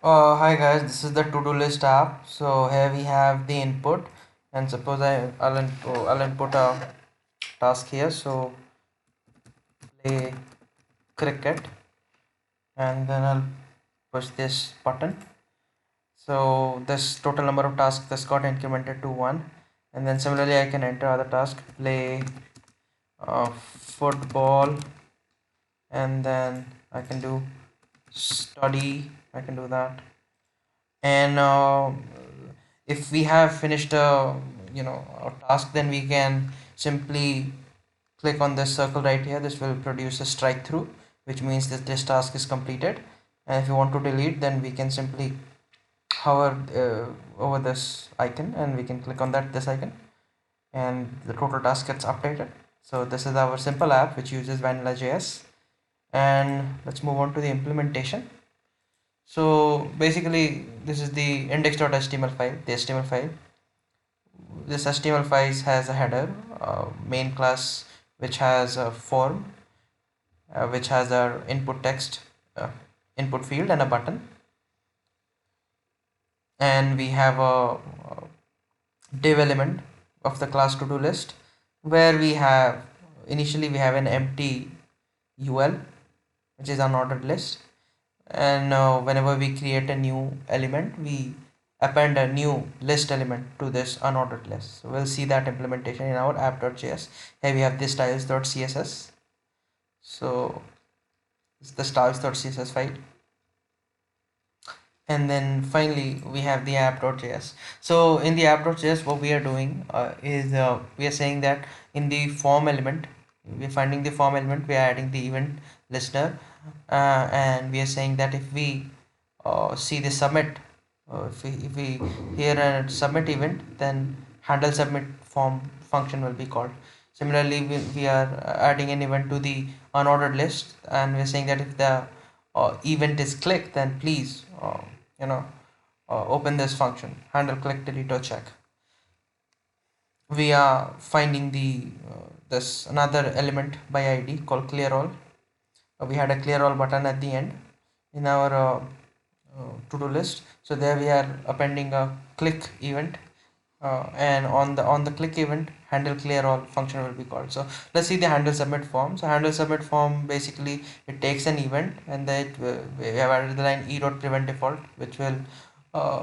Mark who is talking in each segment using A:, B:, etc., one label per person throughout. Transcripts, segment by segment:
A: Hi guys, this is the to-do list app. So here we have the input, and suppose I'll input a task here. So play cricket, and then I'll push this button. So this total number of tasks this got incremented to 1, and then similarly I can enter other task, play football, and then I can do study. I can do that, and if we have finished a task, then we can simply click on this circle right here. This will produce a strike through, which means that this task is completed. And if you want to delete, then we can simply hover over this icon, and we can click on this icon, and the total task gets updated. So this is our simple app which uses vanilla.js. And let's move on to the implementation. So basically this is the index.html file, the HTML file. This HTML file has a header, main class, which has a form, which has our input text, input field, and a button. And we have a div element of the class to do list, where we have initially we have an empty UL, which is unordered list. And whenever we create a new element, we append a new list element to this unordered list. So we'll see that implementation in our app.js. Here we have this styles.css. So it's the styles.css file. And then finally we have the app.js. So in the app.js, what we are doing is we are saying that in the form element, we're finding the form element, we are adding the event listener, and we are saying that if we see the submit, if we hear a submit event, then handle submit form function will be called. Similarly, we are adding an event to the unordered list, and we're saying that if the event is clicked, then please you know open this function, handle click delete or check. We are finding the this another element by id called clear all. We had a clear all button at the end in our to-do list. So there we are appending a click event, and on the click event, handle clear all function will be called. So let's see the handle submit form. So handle submit form, basically it takes an event, and then we have added the line e.prevent default, which will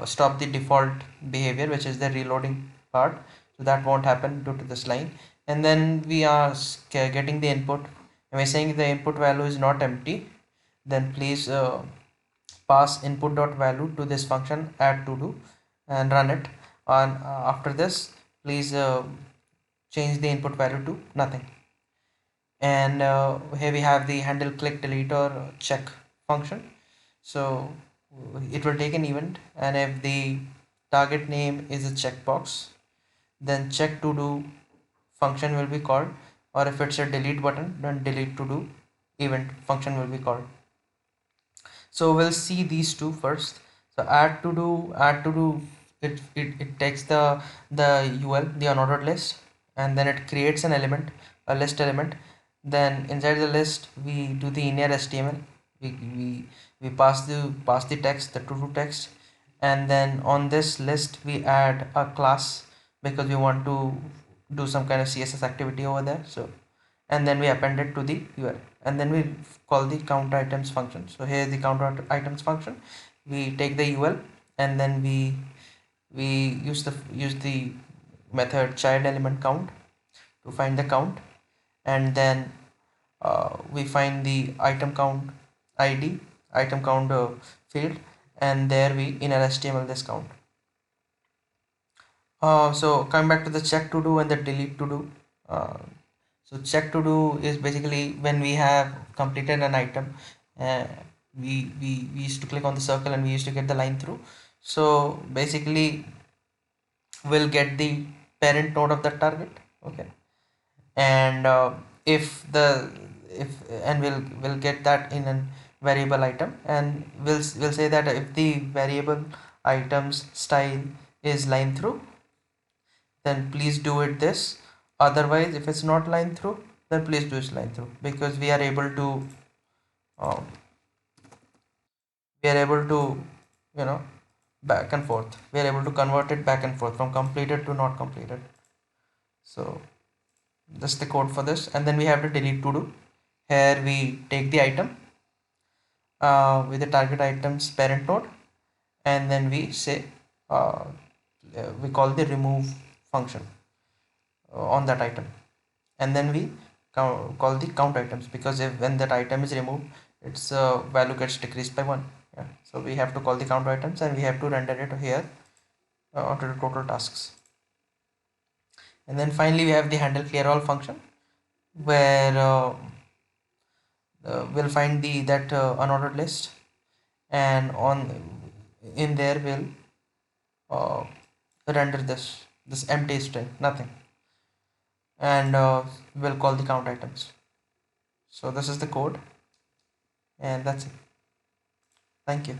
A: stop the default behavior, which is the reloading part. So that won't happen due to this line. And then we are getting the input, and we're saying the input value is not empty, then please pass input dot value to this function add to do, and run it. And after this, please change the input value to nothing. And here we have the handle click delete or check function. So it will take an event, and if the target name is a checkbox, then check to do function will be called, or if it's a delete button, then delete to do event function will be called. So we'll see these two first. So add to do, it takes the UL, the unordered list, and then it creates an element, a list element. Then inside the list we do the inner HTML. We pass the text, the to do text, and then on this list we add a class, because we want to do some kind of CSS activity over there. So and then we append it to the UL, and then we call the count items function. So here is the count items function. We take the UL, and then we use the method child element count to find the count, and then we find the item count id, item count field, and there we inner HTML this count. So coming back to the check to do and the delete to do. So check to do is basically when we have completed an item, uh, we used to click on the circle, and we used to get the line through. So basically we'll get the parent node of the target. Okay. And if and we'll get that in a variable item, and we'll say that if the variable items style is line through, then please do it this. Otherwise, if it's not line through, then please do it line through, because um, we are able to you know, back and forth. We are able to convert it back and forth from completed to not completed. So this is the code for this. And then we have the delete to do. Here we take the item with the target items parent node, and then we say we call the remove function on that item, and then we call the count items, because if when that item is removed, its value gets decreased by 1. Yeah, so we have to call the count items, and we have to render it here onto the total tasks. And then finally we have the handle clear all function, where we'll find the that unordered list, and on in there we'll uh, render this empty string, nothing, and we'll call the count items. So this is the code, and that's it. Thank you.